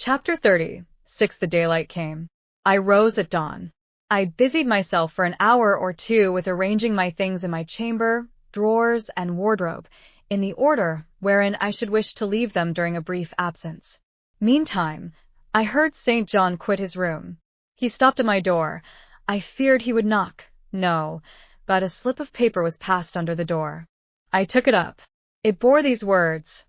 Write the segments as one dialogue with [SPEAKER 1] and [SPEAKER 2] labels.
[SPEAKER 1] Chapter 30. 6. The daylight came. I rose at dawn. I busied myself for an hour or two with arranging my things in my chamber, drawers, and wardrobe, in the order wherein I should wish to leave them during a brief absence. Meantime, I heard St. John quit his room. He stopped at my door. I feared he would knock. No, but a slip of paper was passed under the door. I took it up. It bore these words: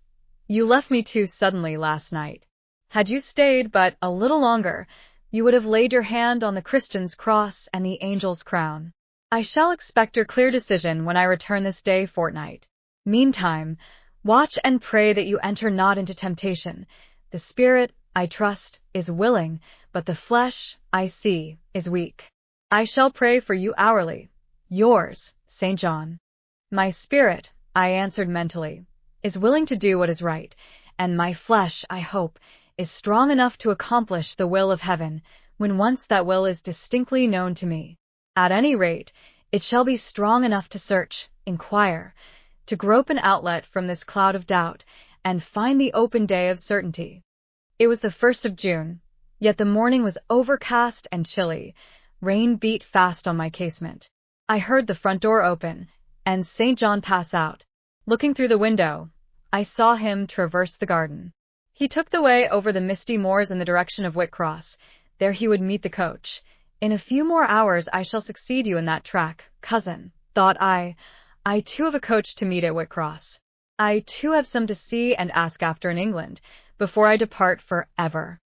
[SPEAKER 1] "You left me too suddenly last night. Had you stayed but a little longer, you would have laid your hand on the Christian's cross and the angel's crown. I shall expect your clear decision when I return this day fortnight. Meantime, watch and pray that you enter not into temptation. The spirit, I trust, is willing, but the flesh, I see, is weak. I shall pray for you hourly. Yours, St. John." My spirit, I answered mentally, is willing to do what is right, and my flesh, I hope, is strong enough to accomplish the will of heaven, when once that will is distinctly known to me. At any rate, it shall be strong enough to search, inquire, to grope an outlet from this cloud of doubt, and find the open day of certainty. It was the 1st of June, yet the morning was overcast and chilly. Rain beat fast on my casement. I heard the front door open, and St. John pass out. Looking through the window, I saw him traverse the garden. He took the way over the misty moors in the direction of Whitcross. There he would meet the coach. In a few more hours I shall succeed you in that track, cousin, thought I. I too have a coach to meet at Whitcross. I too have some to see and ask after in England, before I depart for ever.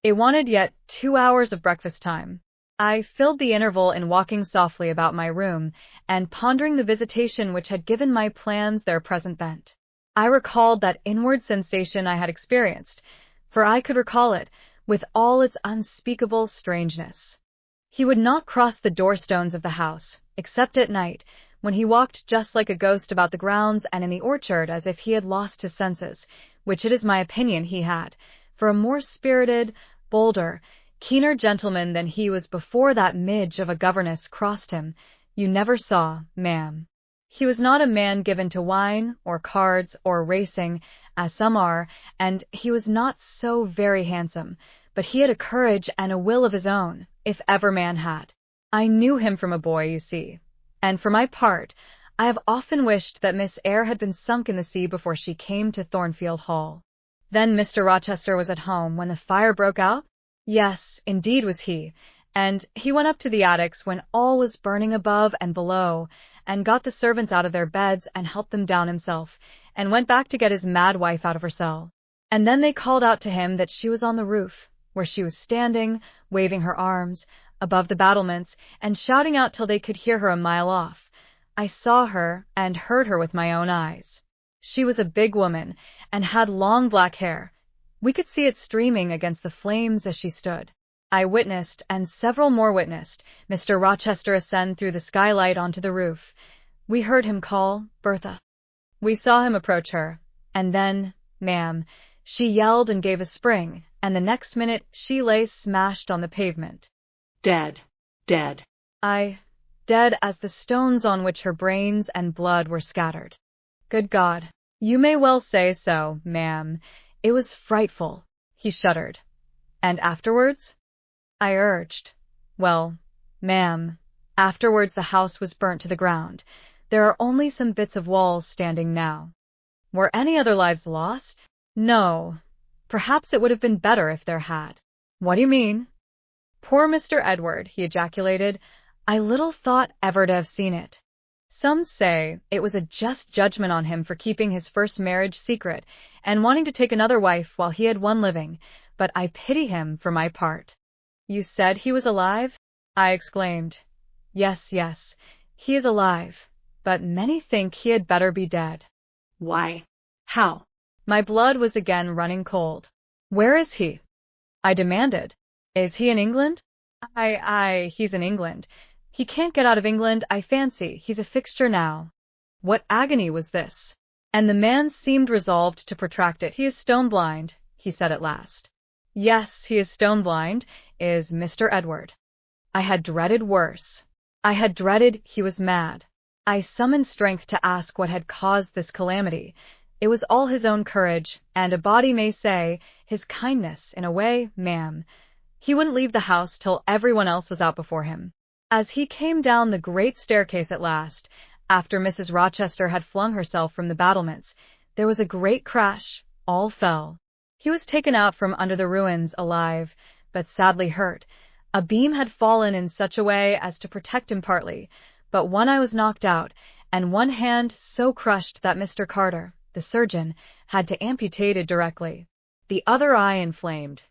[SPEAKER 1] It wanted yet 2 hours of breakfast time. I filled the interval in walking softly about my room, and pondering the visitation which had given my plans their present bent. I recalled that inward sensation I had experienced, for I could recall it, with all its unspeakable strangeness. He would not cross the door-stones of the house, except at night, when he walked just like a ghost about the grounds and in the orchard as if he had lost his senses, which it is my opinion he had, for a more spirited, bolder, keener gentleman than he was before that midge of a governess crossed him, you never saw, ma'am. He was not a man given to wine, or cards, or racing, as some are, and he was not so very handsome, but he had a courage and a will of his own, if ever man had. I knew him from a boy, you see, and for my part, I have often wished that Miss Eyre had been sunk in the sea before she came to Thornfield Hall. Then Mr. Rochester was at home when the fire broke out? Yes, indeed was he, and he went up to the attics when all was burning above and below, and got the servants out of their beds and helped them down himself, and went back to get his mad wife out of her cell. And then they called out to him that she was on the roof, where she was standing, waving her arms, above the battlements, and shouting out till they could hear her a mile off. I saw her and heard her with my own eyes. She was a big woman, and had long black hair. We could see it streaming against the flames as she stood. I witnessed, and several more witnessed, Mr. Rochester ascend through the skylight onto the roof. We heard him call, "Bertha." We saw him approach her, and then, ma'am, she yelled and gave a spring, and the next minute she lay smashed on the pavement.
[SPEAKER 2] Dead, dead.
[SPEAKER 1] Dead as the stones on which her brains and blood were scattered. Good God, you may well say so, ma'am. It was frightful. He shuddered. And afterwards? I urged. Well, ma'am, afterwards the house was burnt to the ground. There are only some bits of walls standing now. Were any other lives lost? No. Perhaps it would have been better if there had. What do you mean? Poor Mr. Edward, he ejaculated. I little thought ever to have seen it. Some say it was a just judgment on him for keeping his first marriage secret and wanting to take another wife while he had one living, but I pity him for my part. You said he was alive? I exclaimed. Yes, he is alive, but many think he had better be dead.
[SPEAKER 2] Why? How?
[SPEAKER 1] My blood was again running cold. Where is he? I demanded. Is he in England? He's in England. He can't get out of England, I fancy. He's a fixture now. What agony was this? And the man seemed resolved to protract it. He is stone-blind, he said at last. Yes, he is stone-blind, is Mr. Edward. I had dreaded worse. I had dreaded he was mad. I summoned strength to ask what had caused this calamity. It was all his own courage, and a body may say, his kindness, in a way, ma'am. He wouldn't leave the house till everyone else was out before him. As he came down the great staircase at last, after Mrs. Rochester had flung herself from the battlements, there was a great crash, all fell. He was taken out from under the ruins alive, but sadly hurt. A beam had fallen in such a way as to protect him partly, but one eye was knocked out, and one hand so crushed that Mr. Carter, the surgeon, had to amputate it directly. The other eye inflamed.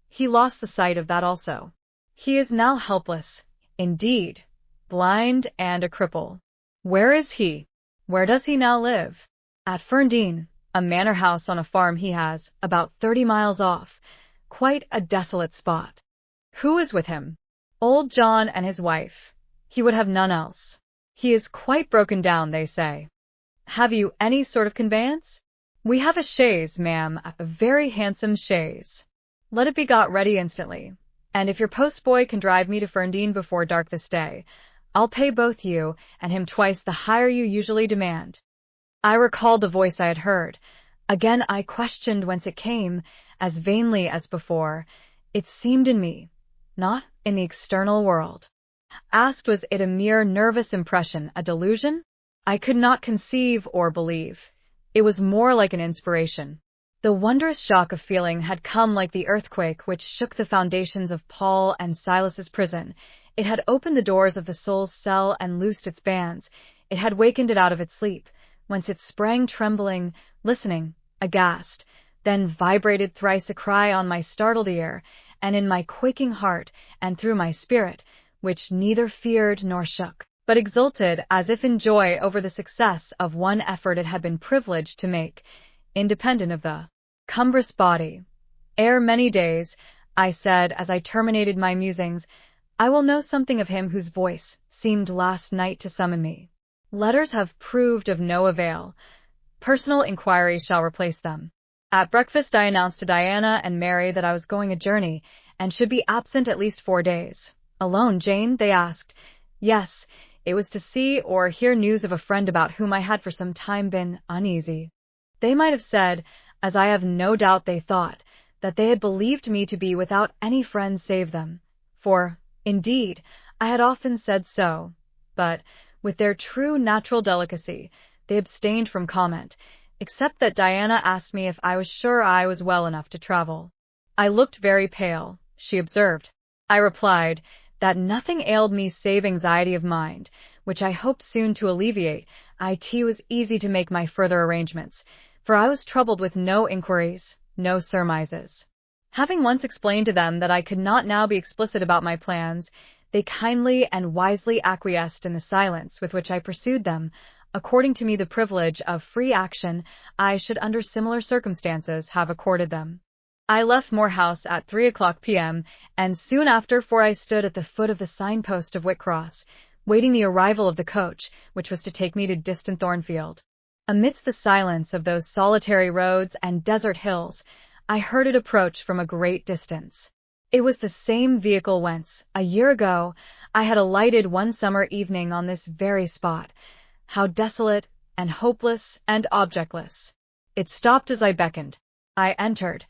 [SPEAKER 1] He lost the sight of that also. He is now helpless, indeed, blind and a cripple. Where is he? Where does he now live? At Ferndean, a manor house on a farm he has, about 30 miles off. Quite a desolate spot. Who is with him? Old John and his wife. He would have none else. He is quite broken down, they say. Have you any sort of conveyance? We have a chaise, ma'am, a very handsome chaise. Let it be got ready instantly, and if your postboy can drive me to Ferndean before dark this day, I'll pay both you and him twice the hire you usually demand. I recalled the voice I had heard. Again I questioned whence it came, as vainly as before. It seemed in me, not in the external world. Asked, was it a mere nervous impression, a delusion? I could not conceive or believe. It was more like an inspiration. The wondrous shock of feeling had come like the earthquake which shook the foundations of Paul and Silas's prison. It had opened the doors of the soul's cell and loosed its bands. It had wakened it out of its sleep, whence it sprang trembling, listening, aghast, then vibrated thrice a cry on my startled ear, and in my quaking heart, and through my spirit, which neither feared nor shook, but exulted as if in joy over the success of one effort it had been privileged to make, independent of the cumbrous body. Ere many days, I said as I terminated my musings, I will know something of him whose voice seemed last night to summon me. Letters have proved of no avail. Personal inquiry shall replace them. At breakfast I announced to Diana and Mary that I was going a journey, and should be absent at least 4 days. Alone, Jane? They asked. Yes, it was to see or hear news of a friend about whom I had for some time been uneasy. They might have said, as I have no doubt they thought, that they had believed me to be without any friend save them, for, indeed, I had often said so, but, with their true natural delicacy, they abstained from comment, except that Diana asked me if I was sure I was well enough to travel. I looked very pale, she observed. I replied that nothing ailed me save anxiety of mind, which I hoped soon to alleviate. It was easy to make my further arrangements, for I was troubled with no inquiries, no surmises. Having once explained to them that I could not now be explicit about my plans, they kindly and wisely acquiesced in the silence with which I pursued them, according to me the privilege of free action I should under similar circumstances have accorded them. I left Moor House at 3:00 p.m., and soon after, for I stood at the foot of the signpost of Whitcross, waiting the arrival of the coach, which was to take me to distant Thornfield. Amidst the silence of those solitary roads and desert hills, I heard it approach from a great distance. It was the same vehicle whence, a year ago, I had alighted one summer evening on this very spot. How desolate and hopeless and objectless! It stopped as I beckoned. I entered,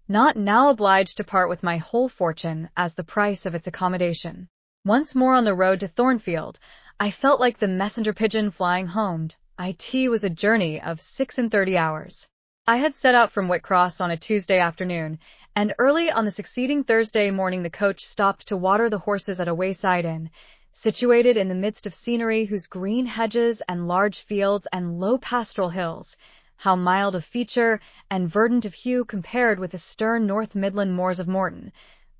[SPEAKER 1] not now obliged to part with my whole fortune as the price of its accommodation. Once more on the road to Thornfield, I felt like the messenger pigeon flying home. It was a journey of 36 hours. I had set out from Whitcross on a Tuesday afternoon, and early on the succeeding Thursday morning the coach stopped to water the horses at a wayside inn, situated in the midst of scenery whose green hedges and large fields and low pastoral hills, how mild of feature and verdant of hue compared with the stern North Midland moors of Morton,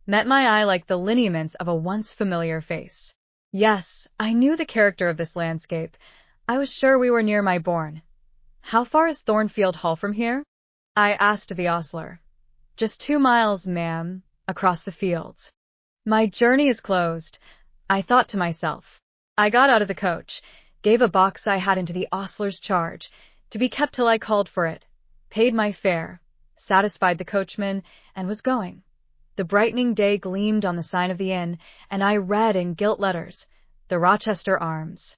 [SPEAKER 1] met my eye like the lineaments of a once familiar face. Yes, I knew the character of this landscape. I was sure we were near my bourne. How far is Thornfield Hall from here? I asked of the ostler. Just 2 miles, ma'am, across the fields. My journey is closed, I thought to myself. I got out of the coach, gave a box I had into the ostler's charge, to be kept till I called for it, paid my fare, satisfied the coachman, and was going. The brightening day gleamed on the sign of the inn, and I read in gilt letters, "The Rochester Arms."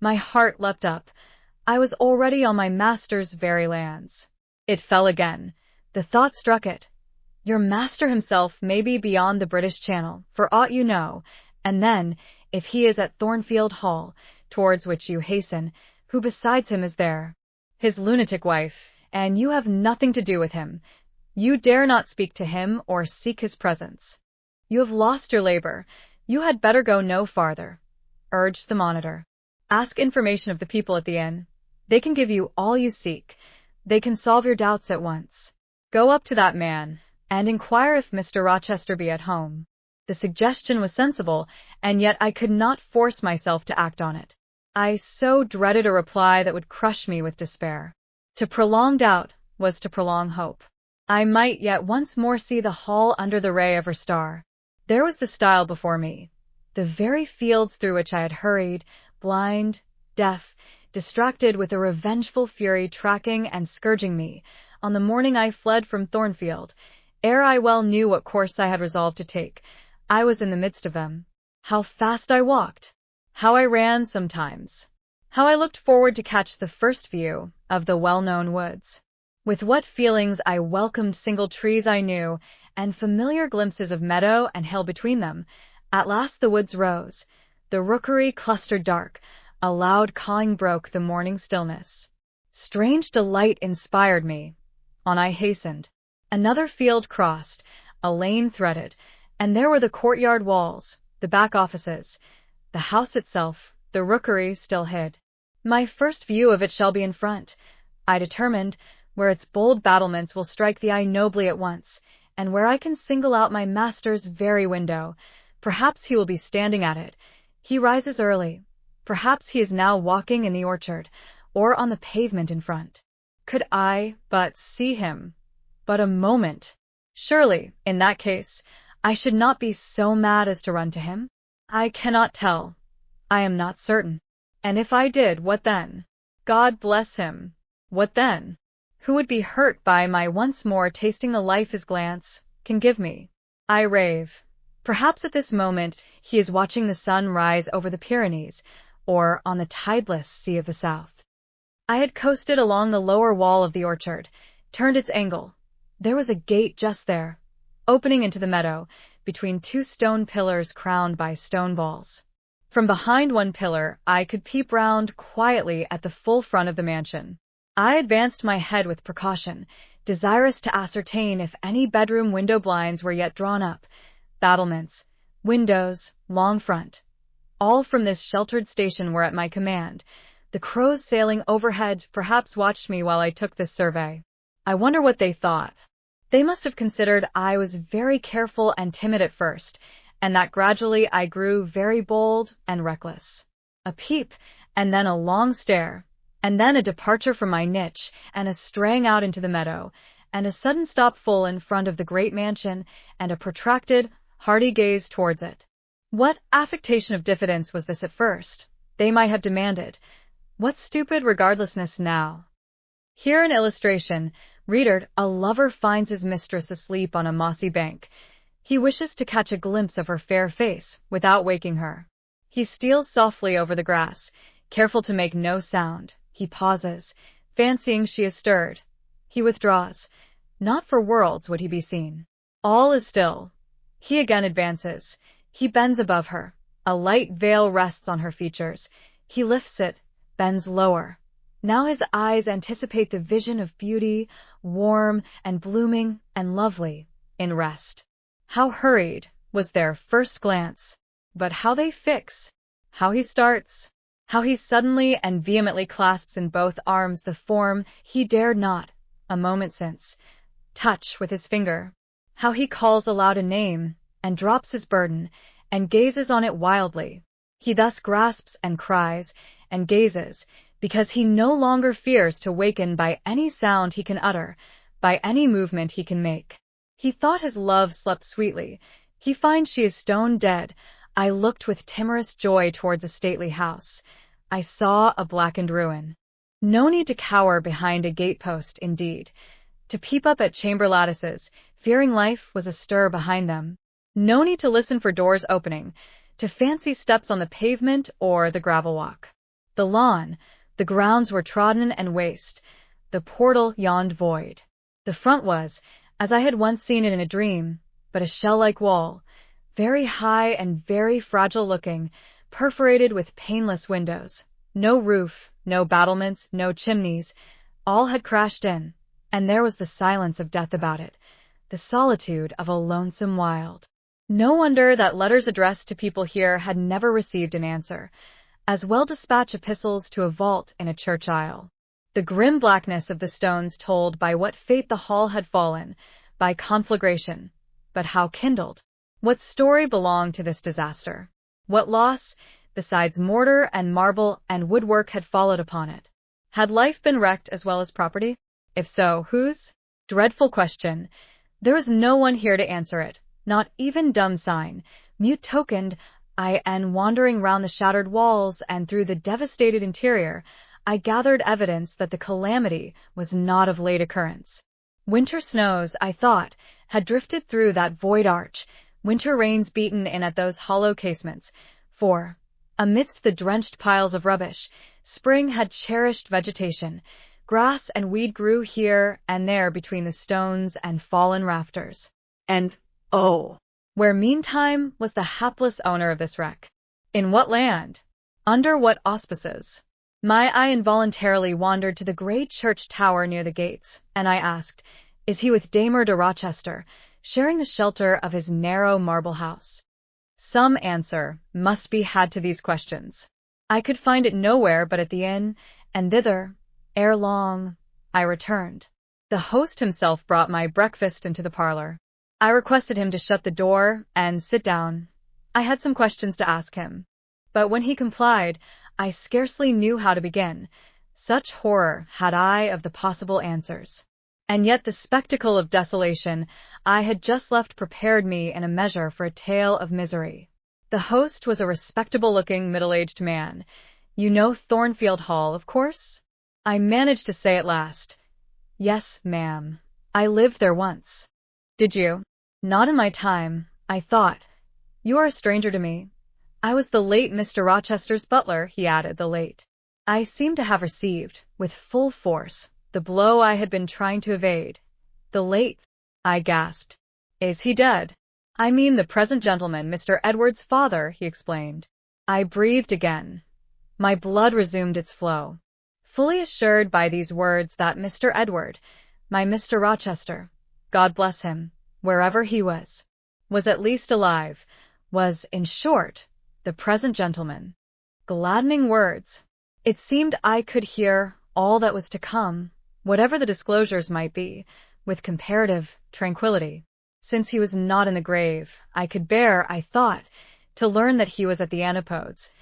[SPEAKER 1] My heart leapt up. I was already on my master's very lands. It fell again. The thought struck it. Your master himself may be beyond the British Channel, for aught you know, and then, if he is at Thornfield Hall, towards which you hasten, who besides him is there? His lunatic wife, and you have nothing to do with him. You dare not speak to him or seek his presence. You have lost your labor. You had better go no farther, urged the monitor. Ask information of the people at the inn. They can give you all you seek. They can solve your doubts at once. Go up to that man, and inquire if Mr. Rochester be at home. The suggestion was sensible, and yet I could not force myself to act on it. I so dreaded a reply that would crush me with despair. To prolong doubt was to prolong hope. I might yet once more see the hall under the ray of her star. There was the stile before me, the very fields through which I had hurried, blind, deaf, distracted with a revengeful fury tracking and scourging me, on the morning I fled from Thornfield. Ere I well knew what course I had resolved to take, I was in the midst of them. How fast I walked! How I ran sometimes! How I looked forward to catch the first view of the well-known woods! With what feelings I welcomed single trees I knew, and familiar glimpses of meadow and hill between them. At last the woods rose. The rookery clustered dark. A loud cawing broke the morning stillness. Strange delight inspired me. On I hastened. Another field crossed, a lane threaded, and there were the courtyard walls, the back offices, the house itself, the rookery still hid. My first view of it shall be in front, I determined, where its bold battlements will strike the eye nobly at once, and where I can single out my master's very window. Perhaps he will be standing at it. He rises early. Perhaps he is now walking in the orchard, or on the pavement in front. Could I but see him! But a moment! Surely, in that case, I should not be so mad as to run to him? I cannot tell. I am not certain. And if I did, what then? God bless him! What then? Who would be hurt by my once more tasting the life his glance can give me? I rave. Perhaps at this moment he is watching the sun rise over the Pyrenees, or on the tideless sea of the south. I had coasted along the lower wall of the orchard, turned its angle. There was a gate just there, opening into the meadow, between two stone pillars crowned by stone balls. From behind one pillar I could peep round quietly at the full front of the mansion. I advanced my head with precaution, desirous to ascertain if any bedroom window blinds were yet drawn up. Battlements, windows, long front, all from this sheltered station were at my command. The crows sailing overhead perhaps watched me while I took this survey. I wonder what they thought. They must have considered I was very careful and timid at first, and that gradually I grew very bold and reckless. A peep, and then a long stare, and then a departure from my niche, and a straying out into the meadow, and a sudden stop full in front of the great mansion, and a protracted, hearty gaze towards it. What affectation of diffidence was this at first? They might have demanded. What stupid regardlessness now? Here an illustration. Reader, a lover finds his mistress asleep on a mossy bank. He wishes to catch a glimpse of her fair face without waking her. He steals softly over the grass, careful to make no sound. He pauses, fancying she is stirred. He withdraws. Not for worlds would he be seen. All is still. He again advances. He bends above her. A light veil rests on her features. He lifts it, bends lower. Now his eyes anticipate the vision of beauty, warm and blooming and lovely, in rest. How hurried was their first glance, but how they fix! How he starts! How he suddenly and vehemently clasps in both arms the form he dared not, a moment since, touch with his finger. How he calls aloud a name, and drops his burden, and gazes on it wildly. He thus grasps and cries, and gazes, because he no longer fears to waken by any sound he can utter, by any movement he can make. He thought his love slept sweetly. He finds she is stone dead. I looked with timorous joy towards a stately house. I saw a blackened ruin. No need to cower behind a gatepost, indeed. To peep up at chamber lattices, fearing life was astir behind them. No need to listen for doors opening, to fancy steps on the pavement or the gravel walk. The lawn, The grounds were trodden and waste. The portal yawned void. The front was, as I had once seen it in a dream, but a shell-like wall, very high and very fragile-looking, perforated with painless windows. No roof, no battlements, no chimneys. All had crashed in, and there was the silence of death about it, the solitude of a lonesome wild. No wonder that letters addressed to people here had never received an answer, as well dispatch epistles to a vault in a church aisle. The grim blackness of the stones told by what fate the hall had fallen, by conflagration. But how kindled? What story belonged to this disaster? What loss, besides mortar and marble and woodwork, had followed upon it? Had life been wrecked as well as property? If so, whose? Dreadful question. There was no one here to answer it, not even dumb sign, mute tokened. And wandering round the shattered walls and through the devastated interior, I gathered evidence that the calamity was not of late occurrence. Winter snows, I thought, had drifted through that void arch, winter rains beaten in at those hollow casements, for, amidst the drenched piles of rubbish, spring had cherished vegetation. Grass and weed grew here and there between the stones and fallen rafters.
[SPEAKER 2] And, oh,
[SPEAKER 1] where meantime was the hapless owner of this wreck? In what land? Under what auspices? My eye involuntarily wandered to the great church tower near the gates, and I asked, is he with Damer de Rochester, sharing the shelter of his narrow marble house? Some answer must be had to these questions. I could find it nowhere but at the inn, and thither, ere long, I returned. The host himself brought my breakfast into the parlor. I requested him to shut the door and sit down. I had some questions to ask him, but when he complied, I scarcely knew how to begin. Such horror had I of the possible answers. And yet the spectacle of desolation I had just left prepared me in a measure for a tale of misery. The host was a respectable-looking, middle-aged man. You know Thornfield Hall, of course? I managed to say at last. Yes, ma'am. I lived there once. Did you? Not in my time, I thought. You are a stranger to me. I was the late Mr. Rochester's butler, he added, the late. I seemed to have received, with full force, the blow I had been trying to evade. The late, I gasped. Is he dead? I mean the present gentleman, Mr. Edward's father, he explained. I breathed again. My blood resumed its flow, fully assured by these words that Mr. Edward, my Mr. Rochester, God bless him, wherever he was at least alive, was, in short, the present gentleman. Gladdening words. It seemed I could hear all that was to come, whatever the disclosures might be, with comparative tranquillity. Since he was not in the grave, I could bear, I thought, to learn that he was at the Antipodes.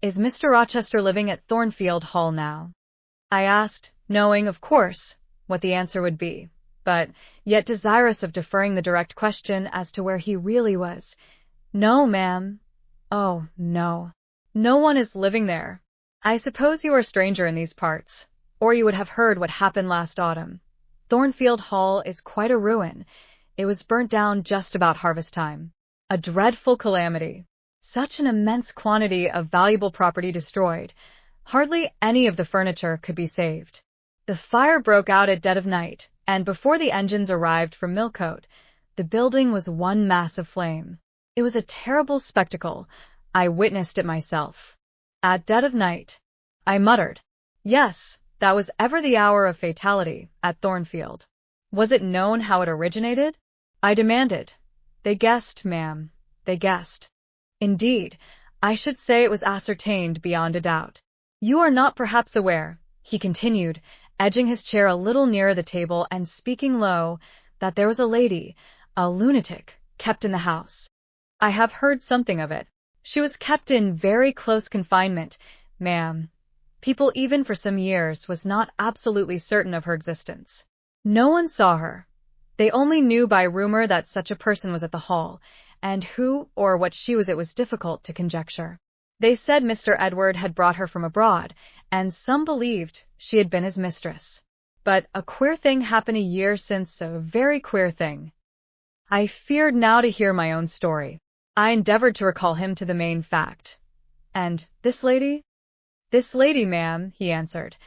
[SPEAKER 1] Is Mr. Rochester living at Thornfield Hall now? I asked, knowing, of course, what the answer would be, but yet desirous of deferring the direct question as to where he really was. No, ma'am. Oh, no. No one is living there. I suppose you are a stranger in these parts, or you would have heard what happened last autumn. Thornfield Hall is quite a ruin. It was burnt down just about harvest time. A dreadful calamity. Such an immense quantity of valuable property destroyed. Hardly any of the furniture could be saved. The fire broke out at dead of night, and before the engines arrived from Millcote, the building was one mass of flame. It was a terrible spectacle. I witnessed it myself. At dead of night, I muttered. Yes, that was ever the hour of fatality at Thornfield. Was it known how it originated? I demanded. They guessed, ma'am. They guessed. Indeed, I should say it was ascertained beyond a doubt. You are not perhaps aware, he continued, edging his chair a little nearer the table and speaking low, that there was a lady, a lunatic, kept in the house. I have heard something of it. She was kept in very close confinement, ma'am. People even for some years was not absolutely certain of her existence. No one saw her. They only knew by rumor that such a person was at the hall, and who or what she was it was difficult to conjecture. They said Mr. Edward had brought her from abroad, and some believed she had been his mistress. But a queer thing happened a year since, a very queer thing. I feared now to hear my own story. I endeavored to recall him to the main fact. And this lady? "This lady, ma'am," he answered,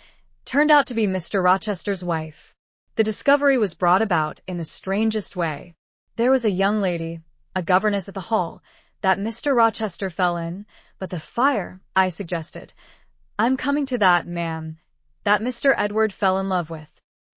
[SPEAKER 1] "turned out to be Mr. Rochester's wife." The discovery was brought about in the strangest way. There was a young lady, a governess at the Hall, that Mr. Rochester fell in, but the fire, I suggested. "I'm coming to that, ma'am, that Mr. Edward fell in love with.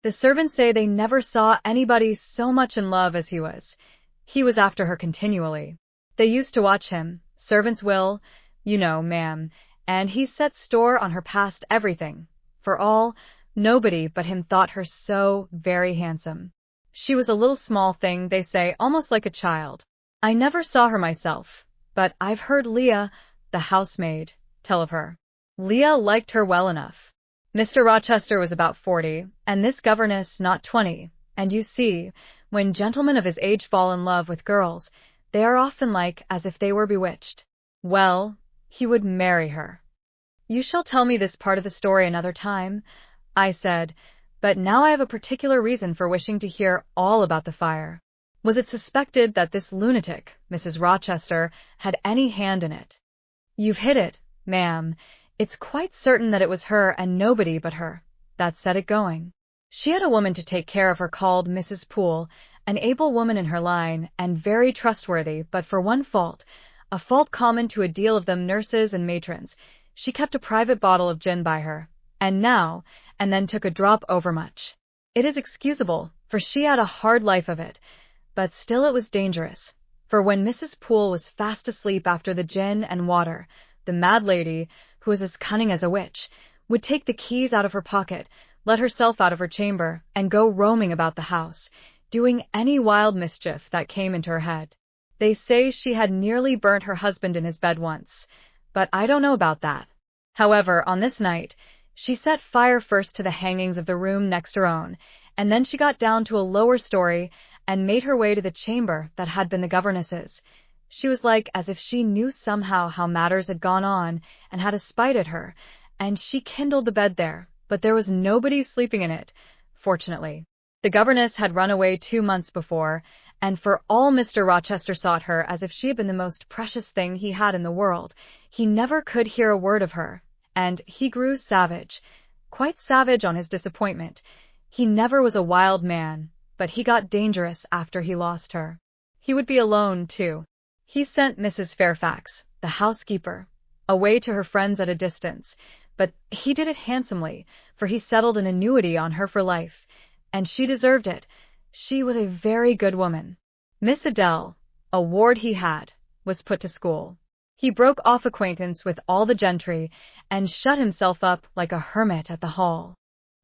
[SPEAKER 1] The servants say they never saw anybody so much in love as he was. He was after her continually. They used to watch him, servants will, you know, ma'am, and he set store on her past everything. For all, nobody but him thought her so very handsome. She was a little small thing, they say, almost like a child. I never saw her myself, but I've heard Leah, the housemaid, tell of her. Leah liked her well enough. Mr. Rochester was about 40, and this governess not 20, and you see, when gentlemen of his age fall in love with girls, they are often like as if they were bewitched. Well, he would marry her." "You shall tell me this part of the story another time," I said, "but now I have a particular reason for wishing to hear all about the fire. Was it suspected that this lunatic, Mrs. Rochester, had any hand in it?" "You've hit it, ma'am. It's quite certain that it was her and nobody but her that set it going. She had a woman to take care of her called Mrs. Poole, an able woman in her line, and very trustworthy, but for one fault, a fault common to a deal of them nurses and matrons. She kept a private bottle of gin by her, and then took a drop overmuch. It is excusable, for she had a hard life of it, but still it was dangerous, for when Mrs. Poole was fast asleep after the gin and water, the mad lady, who was as cunning as a witch, would take the keys out of her pocket, let herself out of her chamber, and go roaming about the house, doing any wild mischief that came into her head. They say she had nearly burnt her husband in his bed once, but I don't know about that. However, on this night, she set fire first to the hangings of the room next her own, and then she got down to a lower story and made her way to the chamber that had been the governess's. She was like as if she knew somehow how matters had gone on and had a spite at her, and she kindled the bed there, but there was nobody sleeping in it, fortunately. The governess had run away 2 months before, and for all Mr. Rochester sought her as if she had been the most precious thing he had in the world, he never could hear a word of her, and he grew savage, quite savage on his disappointment. He never was a wild man, but he got dangerous after he lost her. He would be alone, too. He sent Mrs. Fairfax, the housekeeper, away to her friends at a distance, but he did it handsomely, for he settled an annuity on her for life, and she deserved it. She was a very good woman. Miss Adele, a ward he had, was put to school. He broke off acquaintance with all the gentry, and shut himself up like a hermit at the Hall.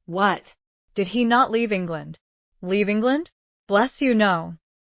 [SPEAKER 2] What?
[SPEAKER 1] Did he not leave England? Leave England? Bless you, no.